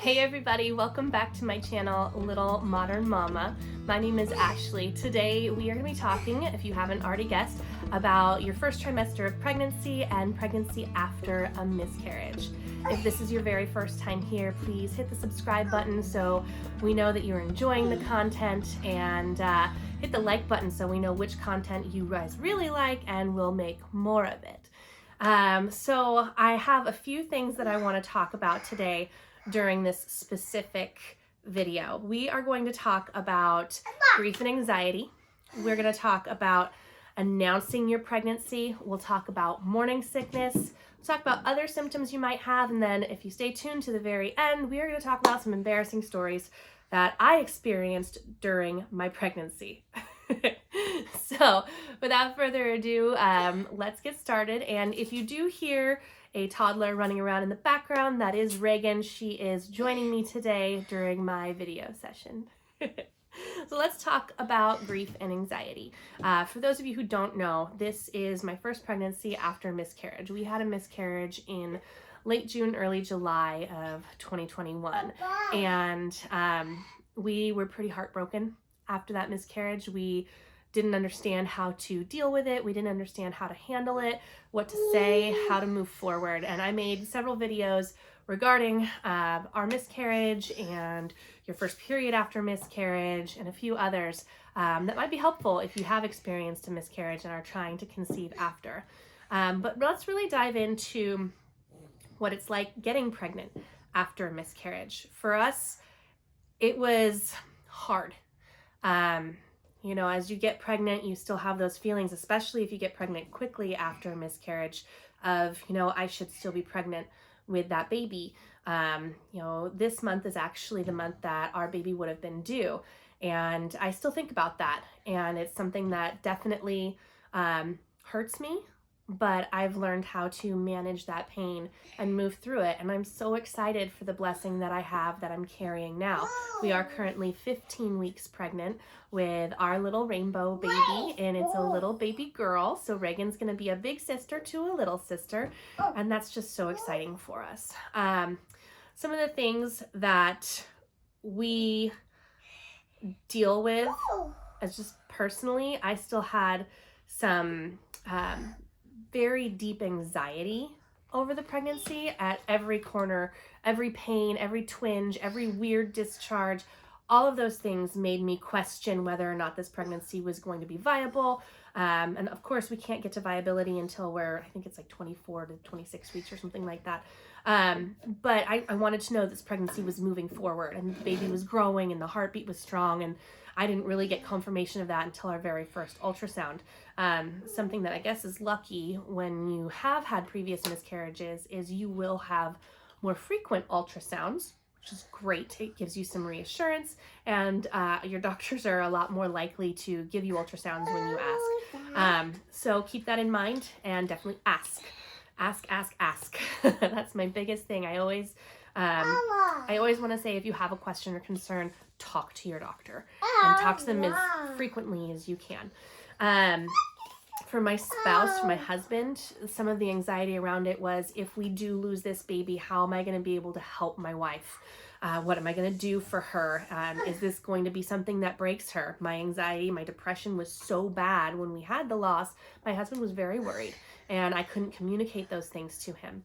Hey everybody, welcome back to my channel, Little Modern Mama. My name is Ashley. Today we are going to be talking, if you haven't already guessed, about your first trimester of pregnancy and pregnancy after a miscarriage. If this is your very first time here, please hit the subscribe button so we know that you're enjoying the content, and hit the like button so we know which content you guys really like and we'll make more of it. So I have a few things that I want to talk about today during this specific video. We are going to talk about grief and anxiety. We're going to talk about announcing your pregnancy. We'll talk about morning sickness. We'll talk about other symptoms you might have. And then if you stay tuned to the very end, we are going to talk about some embarrassing stories that I experienced during my pregnancy. So without further ado, let's get started. And if you do hear a toddler running around in the background, that is Reagan. She is joining me today during my video session. So let's talk about grief and anxiety. For those of you who don't know, this is my first pregnancy after miscarriage. We had a miscarriage in late June, early July of 2021. And we were pretty heartbroken after that miscarriage. We didn't understand how to deal with it. We didn't understand how to handle it, what to say, how to move forward. And I made several videos regarding our miscarriage and your first period after miscarriage and a few others that might be helpful if you have experienced a miscarriage and are trying to conceive after. But let's really dive into what it's like getting pregnant after a miscarriage. For us, it was hard. You know, as you get pregnant, you still have those feelings, especially if you get pregnant quickly after a miscarriage of, you know, I should still be pregnant with that baby. You know, this month is actually the month that our baby would have been due. And I still think about that. And it's something that definitely hurts me, but I've learned how to manage that pain and move through it. And I'm so excited for the blessing that I have that I'm carrying now. We are currently 15 weeks pregnant with our little rainbow baby, and it's a little baby girl. So Reagan's gonna be a big sister to a little sister, and that's just so exciting for us. Some of the things that we deal with as just personally, I still had some very deep anxiety over the pregnancy at every corner, every pain, every twinge, every weird discharge. All of those things made me question whether or not this pregnancy was going to be viable. And of course, we can't get to viability until I think it's like 24 to 26 weeks or something like that. But I wanted to know this pregnancy was moving forward and the baby was growing and the heartbeat was strong. And I didn't really get confirmation of that until our very first ultrasound. Something that I guess is lucky when you have had previous miscarriages is you will have more frequent ultrasounds, which is great. It gives you some reassurance, and your doctors are a lot more likely to give you ultrasounds when you ask. So keep that in mind and definitely ask. Ask. That's my biggest thing. I always want to say, if you have a question or concern, talk to your doctor and talk to them as frequently as you can. For my spouse, for my husband, some of the anxiety around it was, if we do lose this baby, how am I going to be able to help my wife? What am I going to do for her? Is this going to be something that breaks her? My anxiety, my depression was so bad when we had the loss. My husband was very worried, and I couldn't communicate those things to him.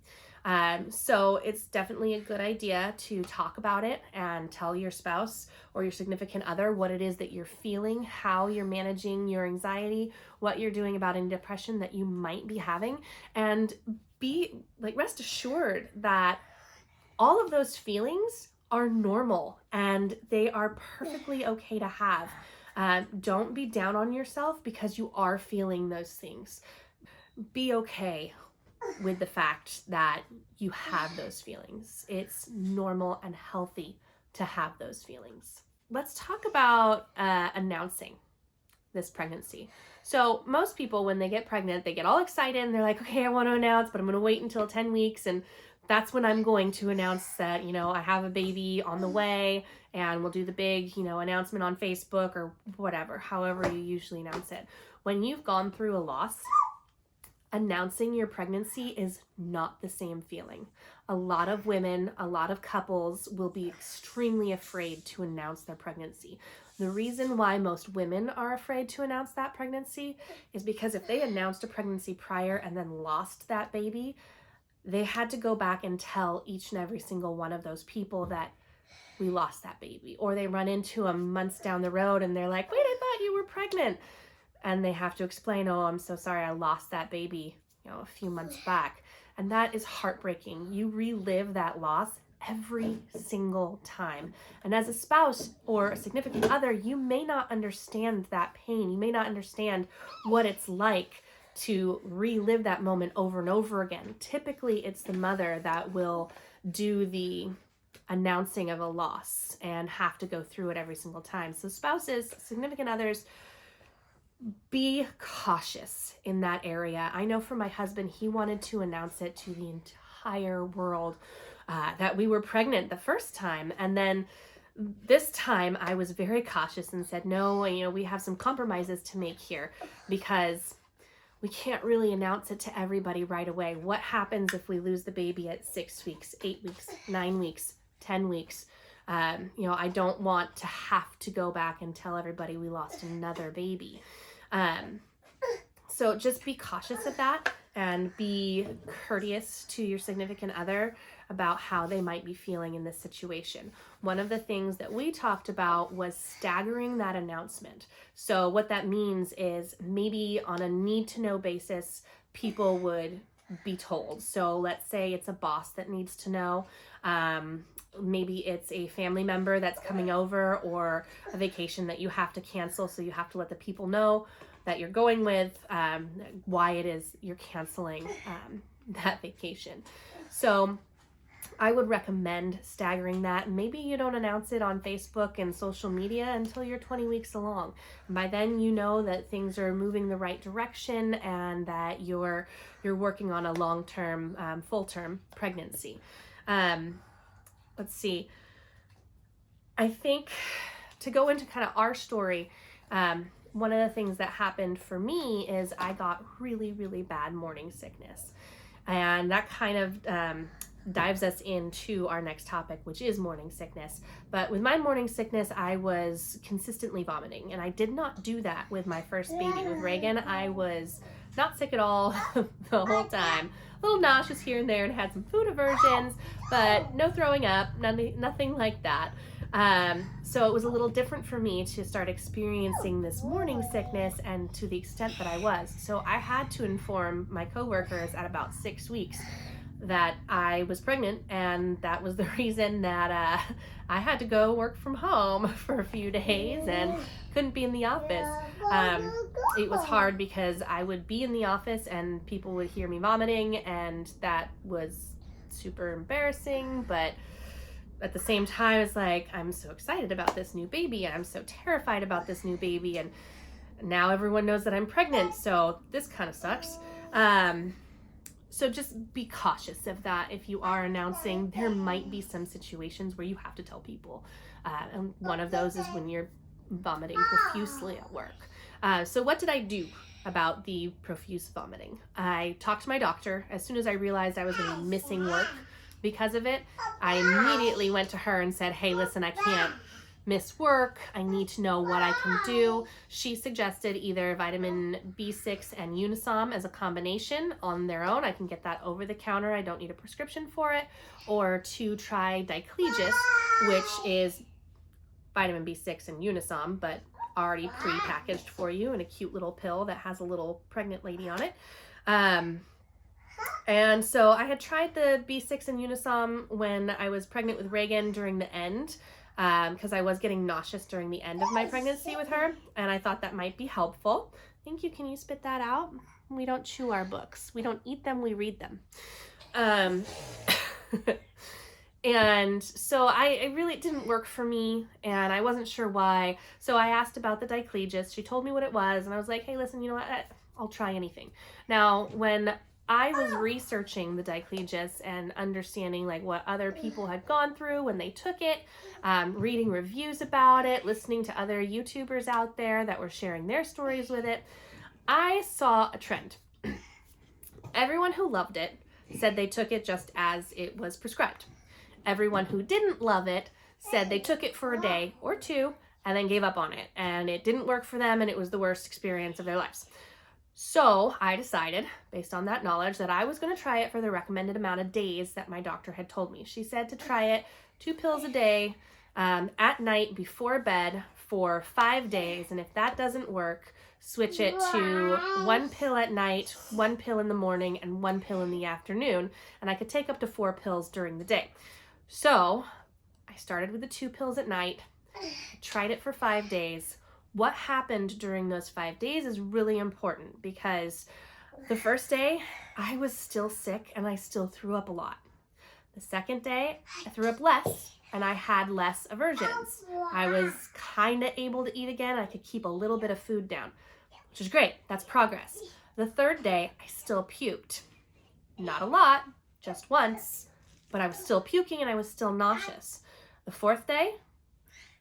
So it's definitely a good idea to talk about it and tell your spouse or your significant other what it is that you're feeling, how you're managing your anxiety, what you're doing about any depression that you might be having, and rest assured that all of those feelings are normal and they are perfectly okay to have. Don't be down on yourself because you are feeling those things. Be okay with the fact that you have those feelings. It's normal and healthy to have those feelings. Let's talk about announcing this pregnancy. So most people, when they get pregnant, they get all excited and they're like, okay, I want to announce, but I'm going to wait until 10 weeks. And that's when I'm going to announce that, you know, I have a baby on the way, and we'll do the big, you know, announcement on Facebook or whatever, however you usually announce it. When you've gone through a loss, announcing your pregnancy is not the same feeling. a lot of women, a lot of couples will be extremely afraid to announce their pregnancy. The reason why most women are afraid to announce that pregnancy is because if they announced a pregnancy prior and then lost that baby, they had to go back and tell each and every single one of those people that we lost that baby. Or they run into them months down the road and they're like, wait, I thought you were pregnant. And they have to explain, oh, I'm so sorry, I lost that baby, a few months back. And that is heartbreaking. You relive that loss every single time. And as a spouse or a significant other, you may not understand that pain. You may not understand what it's like to relive that moment over and over again. Typically, it's the mother that will do the announcing of a loss and have to go through it every single time. So spouses, significant others, be cautious in that area. I know for my husband, he wanted to announce it to the entire world that we were pregnant the first time. And then this time I was very cautious and said, no, we have some compromises to make here because we can't really announce it to everybody right away. What happens if we lose the baby at 6 weeks, 8 weeks, 9 weeks, 10 weeks? I don't want to have to go back and tell everybody we lost another baby. So just be cautious of that and be courteous to your significant other about how they might be feeling in this situation. One of the things that we talked about was staggering that announcement. So what that means is maybe on a need-to-know basis, people would be told. So let's say it's a boss that needs to know. Maybe it's a family member that's coming over or a vacation that you have to cancel. So you have to let the people know that you're going with, why it is you're canceling that vacation. So I would recommend staggering that. Maybe you don't announce it on Facebook and social media until you're 20 weeks along. By then you know that things are moving the right direction and that you're working on a long-term, full-term pregnancy. Let's see. I think to go into kind of our story, one of the things that happened for me is I got really, really bad morning sickness. And that kind of dives us into our next topic, which is morning sickness. But with my morning sickness, I was consistently vomiting. And I did not do that with my first baby. With Reagan, I was not sick at all the whole time. A little nauseous here and there and had some food aversions, but no throwing up, nothing like that. So it was a little different for me to start experiencing this morning sickness and to the extent that I was. So I had to inform my coworkers at about 6 weeks that I was pregnant, and that was the reason that I had to go work from home for a few days and couldn't be in the office. It was hard because I would be in the office and people would hear me vomiting, and that was super embarrassing, but at the same time, it's like, I'm so excited about this new baby and I'm so terrified about this new baby, and now everyone knows that I'm pregnant, so this kind of sucks. So just be cautious of that. If you are announcing, there might be some situations where you have to tell people. And one of those is when you're vomiting profusely at work. So what did I do about the profuse vomiting? I talked to my doctor. As soon as I realized I was going to be missing work because of it, I immediately went to her and said, hey, listen, I can't miss work. I need to know what I can do. She suggested either vitamin B6 and Unisom as a combination on their own. I can get that over the counter. I don't need a prescription for it. Or to try Diclegis, which is vitamin B6 and Unisom, but already pre-packaged for you in a cute little pill that has a little pregnant lady on it. And so I had tried the B6 and Unisom when I was pregnant with Reagan during the end, because I was getting nauseous during the end of my pregnancy with her, and I thought that might be helpful. Thank you. Can you spit that out? We don't chew our books. We don't eat them, we read them. And so it really didn't work for me, and I wasn't sure why. So I asked about the Diclegis. She told me what it was, and I was like, hey, listen, you know what? I'll try anything. Now, when I was researching the Diclegis and understanding like what other people had gone through when they took it, reading reviews about it, listening to other YouTubers out there that were sharing their stories with it, I saw a trend. Everyone who loved it said they took it just as it was prescribed. Everyone who didn't love it said they took it for a day or two and then gave up on it, and it didn't work for them, and it was the worst experience of their lives. So I decided, based on that knowledge, that I was going to try it for the recommended amount of days that my doctor had told me. She said to try it 2 pills a day at night before bed for 5 days, and if that doesn't work, switch it to 1 pill at night, 1 pill in the morning, and 1 pill in the afternoon, and I could take up to 4 pills during the day. So I started with the 2 pills at night, tried it for 5 days. What happened during those 5 days is really important, because the first day I was still sick and I still threw up a lot. The second day I threw up less and I had less aversions. I was kind of able to eat again. I could keep a little bit of food down, which is great. That's progress. The third day I still puked. Not a lot, just once, but I was still puking and I was still nauseous. The fourth day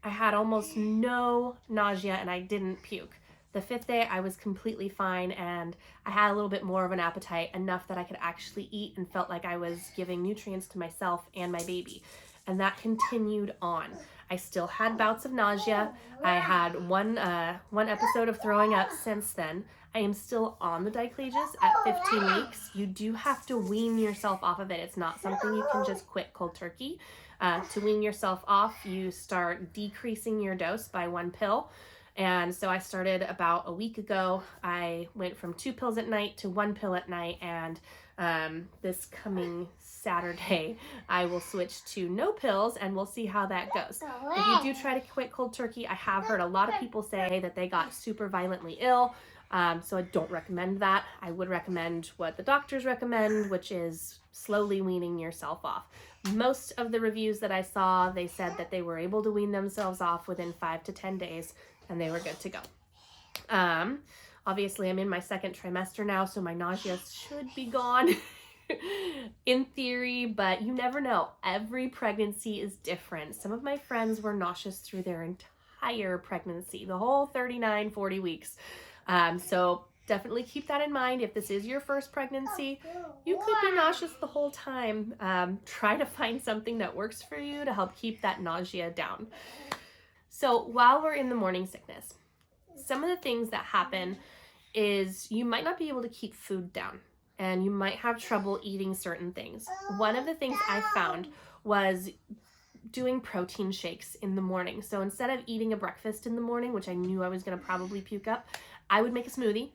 I had almost no nausea and I didn't puke. The fifth day I was completely fine and I had a little bit more of an appetite, enough that I could actually eat and felt like I was giving nutrients to myself and my baby. And that continued on. I still had bouts of nausea. I had one episode of throwing up since then. I am still on the Diclegis at 15 weeks. You do have to wean yourself off of it. It's not something you can just quit cold turkey. To wean yourself off, you start decreasing your dose by 1 pill. And so I started about a week ago. I went from 2 pills at night to 1 pill at night, and this coming Saturday I will switch to no pills, and we'll see how that goes. If you do try to quit cold turkey, I have heard a lot of people say that they got super violently ill, so I don't recommend that. I would recommend what the doctors recommend, which is slowly weaning yourself off. Most of the reviews that I saw, they said that they were able to wean themselves off within 5 to 10 days and they were good to go. Obviously I'm in my 2nd trimester now, so my nausea should be gone in theory, but you never know. Every pregnancy is different. Some of my friends were nauseous through their entire pregnancy, the whole 39, 40 weeks. So definitely keep that in mind. If this is your first pregnancy, you could be nauseous the whole time. Try to find something that works for you to help keep that nausea down. So while we're in the morning sickness, some of the things that happen is you might not be able to keep food down and you might have trouble eating certain things. One of the things I found was doing protein shakes in the morning. So instead of eating a breakfast in the morning, which I knew I was going to probably puke up, I would make a smoothie.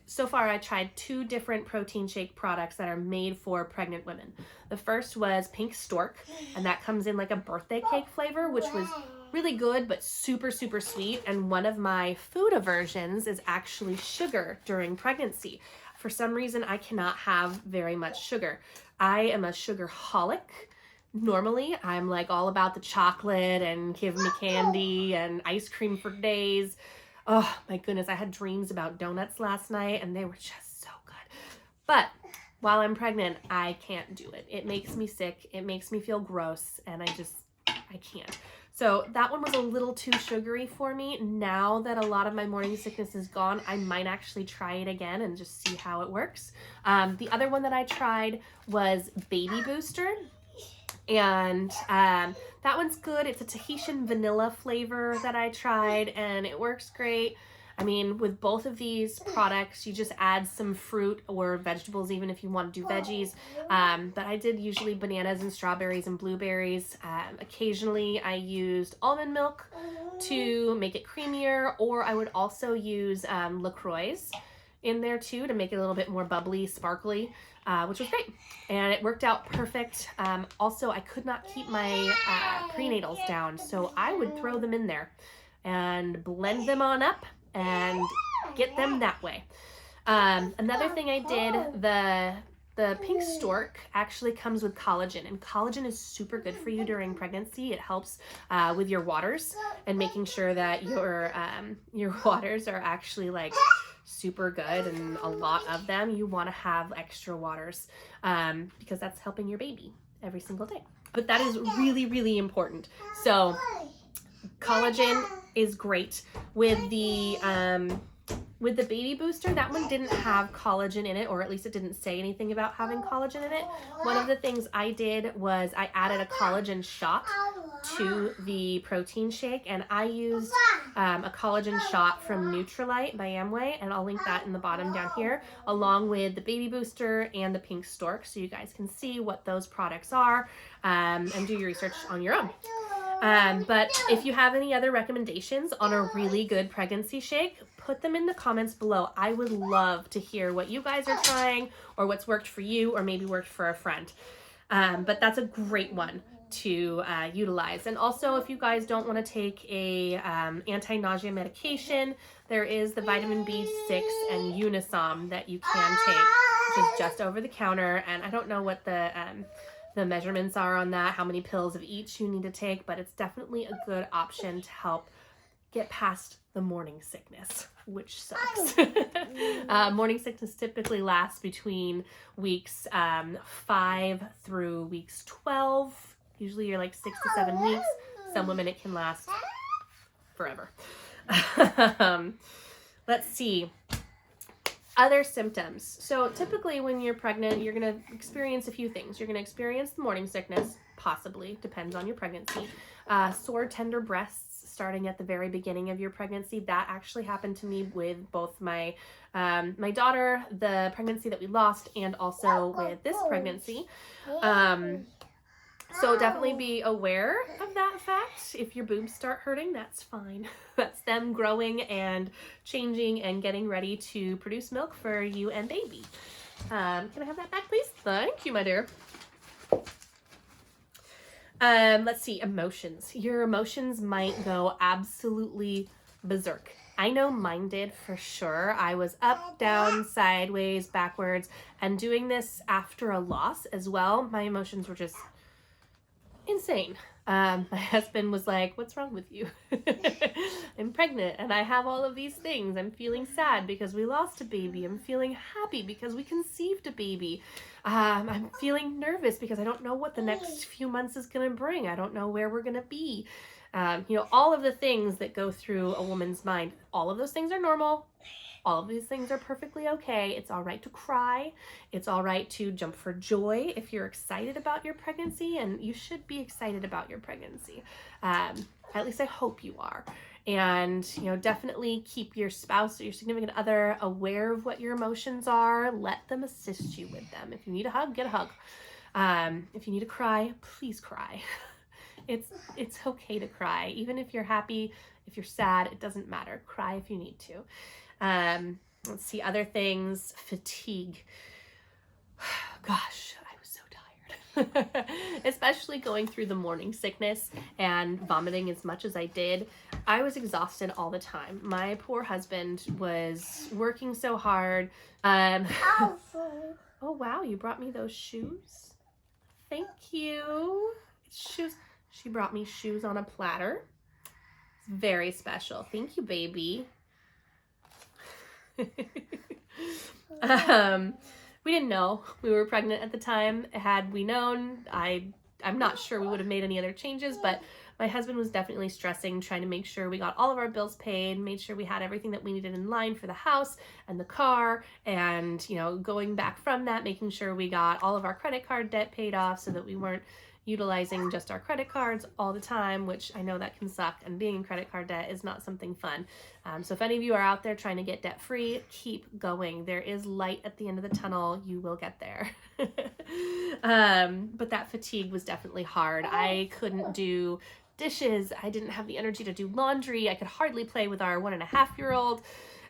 So far I tried 2 different protein shake products that are made for pregnant women. The first was Pink Stork, and that comes in like a birthday cake flavor, which was really good, but super, super sweet. And one of my food aversions is actually sugar during pregnancy. For some reason, I cannot have very much sugar. I am a sugarholic. Normally, I'm like all about the chocolate and give me candy and ice cream for days. Oh my goodness, I had dreams about donuts last night and they were just so good. But while I'm pregnant, I can't do it. It makes me sick. It makes me feel gross, and I can't. So that one was a little too sugary for me. Now that a lot of my morning sickness is gone, I might actually try it again and just see how it works. The other one that I tried was Baby Booster. And that one's good. It's a Tahitian vanilla flavor that I tried, and it works great. I mean, with both of these products, you just add some fruit or vegetables, even if you want to do veggies. But I did usually bananas and strawberries and blueberries. Occasionally, I used almond milk to make it creamier, or I would also use LaCroix in there too to make it a little bit more bubbly, sparkly, which was great. And it worked out perfect. Also, I could not keep my prenatals down, so I would throw them in there and blend them on up and get them that way. Another thing I did, the Pink Stork actually comes with collagen, and collagen is super good for you during pregnancy. It helps with your waters and making sure that your waters are actually like super good and a lot of them. You want to have extra waters because that's helping your baby every single day. But that is really, really important. So collagen is great with the With the baby booster, that one didn't have collagen in it, or at least it didn't say anything about having collagen in it. One of the things I did was I added a collagen shot to the protein shake, and I used a collagen shot from Nutrilite by Amway, and I'll link that in the bottom down here, along with the baby booster and the pink stork, so you guys can see what those products are, and do your research on your own. But if you have any other recommendations on a really good pregnancy shake, put them in the comments below. I would love to hear what you guys are trying, or what's worked for you, or maybe worked for a friend. But that's a great one to utilize. And also, if you guys don't want to take a anti-nausea medication, there is the vitamin B6 and Unisom that you can take, which is just over the counter. And I don't know what the measurements are on that, how many pills of each you need to take, but it's definitely a good option to help get past the morning sickness, which sucks. Morning sickness typically lasts between weeks 5 through weeks 12. Usually you're like 6 to 7 weeks. Some women it can last forever. Let's see. Other symptoms. So typically when you're pregnant, you're going to experience a few things. You're going to experience the morning sickness, possibly, depends on your pregnancy. Sore, tender breasts starting at the very beginning of your pregnancy. That actually happened to me with both my daughter, the pregnancy that we lost, and also with this pregnancy. So definitely be aware of that fact. If your boobs start hurting, that's fine. That's them growing and changing and getting ready to produce milk for you and baby. Can I have that back, please? Thank you, my dear. Let's see, emotions. Your emotions might go absolutely berserk. I know mine did for sure. I was up, down, sideways, backwards, and doing this after a loss as well. My emotions were just insane. My husband was like, what's wrong with you? I'm pregnant and I have all of these things. I'm feeling sad because we lost a baby. I'm feeling happy because we conceived a baby. I'm feeling nervous because I don't know what the next few months is going to bring. I don't know where we're going to be. All of the things that go through a woman's mind, all of those things are normal. All of these things are perfectly okay. It's all right to cry. It's all right to jump for joy if you're excited about your pregnancy, and you should be excited about your pregnancy. At least I hope you are. And, definitely keep your spouse or your significant other aware of what your emotions are. Let them assist you with them. If you need a hug, get a hug. If you need to cry, please cry. It's okay to cry. Even if you're happy, if you're sad, it doesn't matter. Cry if you need to. Let's see, other things. Fatigue. Gosh, I was so tired. Especially going through the morning sickness and vomiting as much as I did. I was exhausted all the time. My poor husband was working so hard. Oh wow, you brought me those shoes? Thank you. Shoes. She brought me shoes on a platter. It's very special. Thank you, baby. We didn't know we were pregnant at the time. Had we known, I'm not sure we would have made any other changes, but my husband was definitely stressing, trying to make sure we got all of our bills paid, made sure we had everything that we needed in line for the house and the car, and going back from that, making sure we got all of our credit card debt paid off so that we weren't utilizing just our credit cards all the time, which I know that can suck, and being in credit card debt is not something fun. So if any of you are out there trying to get debt free, keep going. There is light at the end of the tunnel. You will get there. But that fatigue was definitely hard. I couldn't do dishes. I didn't have the energy to do laundry. I could hardly play with our 1.5-year-old.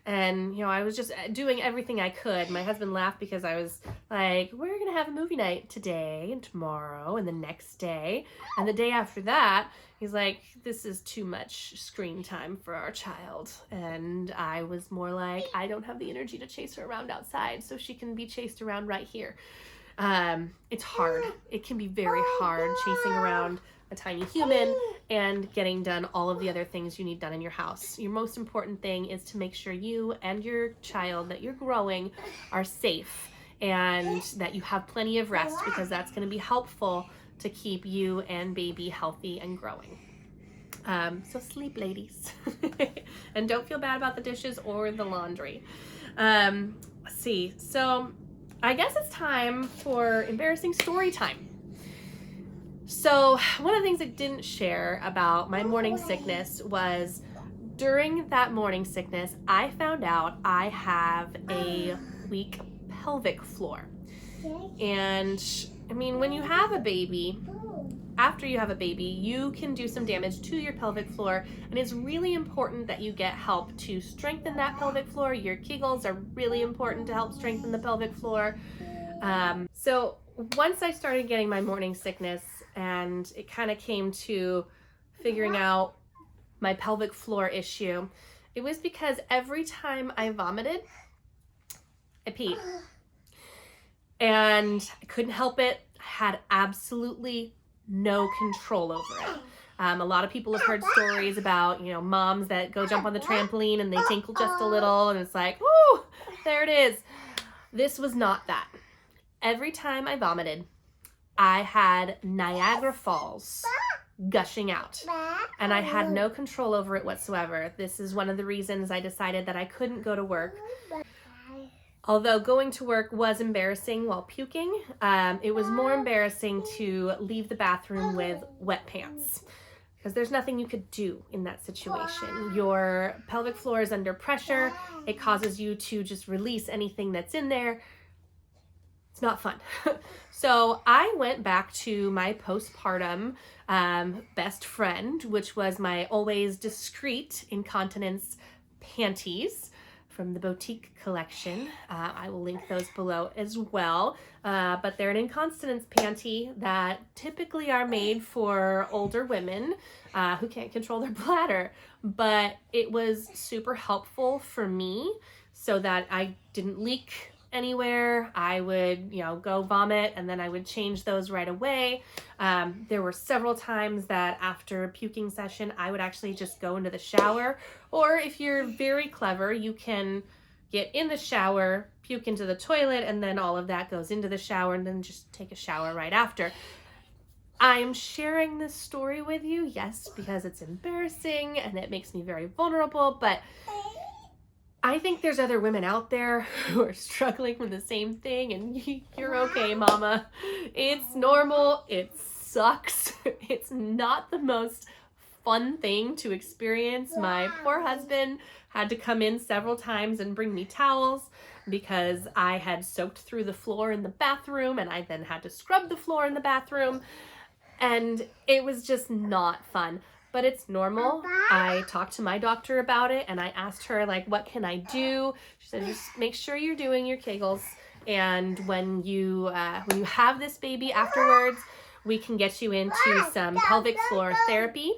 And, I was just doing everything I could. My husband laughed because I was like, we're going to have a movie night today and tomorrow and the next day. And the day after that, he's like, this is too much screen time for our child. And I was more like, I don't have the energy to chase her around outside, so she can be chased around right here. It's hard. It can be very hard chasing around a tiny human and getting done all of the other things you need done in your house. Your most important thing is to make sure you and your child that you're growing are safe and that you have plenty of rest, because that's going to be helpful to keep you and baby healthy and growing. So sleep, ladies. And don't feel bad about the dishes or the laundry. Let's see. So I guess it's time for embarrassing story time. So one of the things I didn't share about my morning sickness was during that morning sickness, I found out I have a weak pelvic floor. And I mean, when you have a baby, after you have a baby, you can do some damage to your pelvic floor, and it's really important that you get help to strengthen that pelvic floor. Your Kegels are really important to help strengthen the pelvic floor. So once I started getting my morning sickness and it kind of came to figuring out my pelvic floor issue, it was because every time I vomited, I peed. And I couldn't help it. I had absolutely no control over it. A lot of people have heard stories about, you know, moms that go jump on the trampoline and they tinkle just a little and it's like, whoo, there it is. This was not that. Every time I vomited, I had Niagara Falls gushing out, and I had no control over it whatsoever. This is one of the reasons I decided that I couldn't go to work. Although going to work was embarrassing while puking, it was more embarrassing to leave the bathroom with wet pants, because there's nothing you could do in that situation. Your pelvic floor is under pressure. It causes you to just release anything that's in there. It's not fun. So I went back to my postpartum best friend, which was my always discreet incontinence panties from the boutique collection. I will link those below as well. But they're an incontinence panty that typically are made for older women who can't control their bladder. But it was super helpful for me so that I didn't leak anywhere. I would, you know, go vomit and then I would change those right away. There were several times that after a puking session, I would actually just go into the shower. Or if you're very clever, you can get in the shower, puke into the toilet, and then all of that goes into the shower and then just take a shower right after. I'm sharing this story with you, yes, because it's embarrassing and it makes me very vulnerable, but I think there's other women out there who are struggling with the same thing, and you're okay, mama. It's normal. It sucks. It's not the most fun thing to experience. My poor husband had to come in several times and bring me towels because I had soaked through the floor in the bathroom, and I then had to scrub the floor in the bathroom, and it was just not fun. But it's normal. I talked to my doctor about it and I asked her, like, what can I do? She said, just make sure you're doing your Kegels. And when you have this baby afterwards, we can get you into some pelvic floor therapy.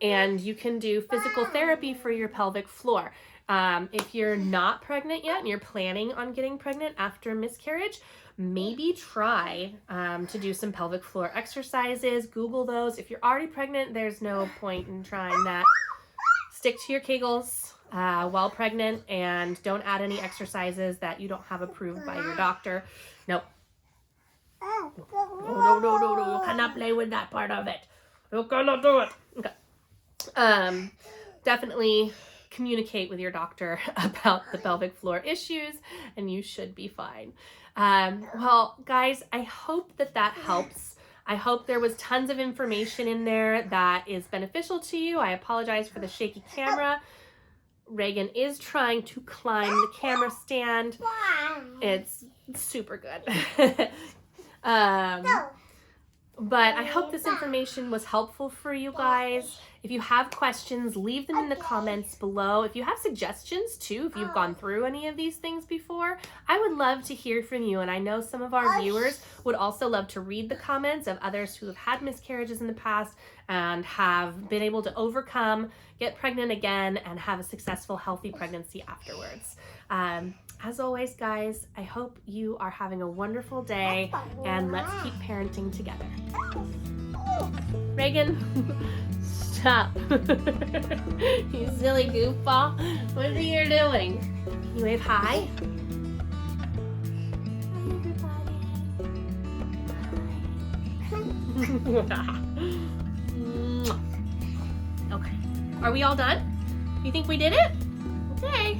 And you can do physical therapy for your pelvic floor. If you're not pregnant yet and you're planning on getting pregnant after miscarriage, maybe try to do some pelvic floor exercises. Google those. If you're already pregnant, there's no point in trying that. Stick to your Kegels while pregnant, and don't add any exercises that you don't have approved by your doctor. Nope. No. You cannot play with that part of it. You cannot do it. Okay. Definitely communicate with your doctor about the pelvic floor issues, and you should be fine. Well, guys, I hope that helps. I hope there was tons of information in there that is beneficial to you. I apologize for the shaky camera. Reagan is trying to climb the camera stand. It's super good. But I hope this information was helpful for you guys. If you have questions, leave them in the comments below. If you have suggestions too, if you've gone through any of these things before, I would love to hear from you. And I know some of our viewers would also love to read the comments of others who have had miscarriages in the past and have been able to overcome, get pregnant again, and have a successful, healthy pregnancy afterwards. As always, guys, I hope you are having a wonderful day, and let's keep parenting together. Reagan, stop. You silly goofball. What are you doing? You wave hi? Hi, everybody. Hi. Are we all done? You think we did it? Okay.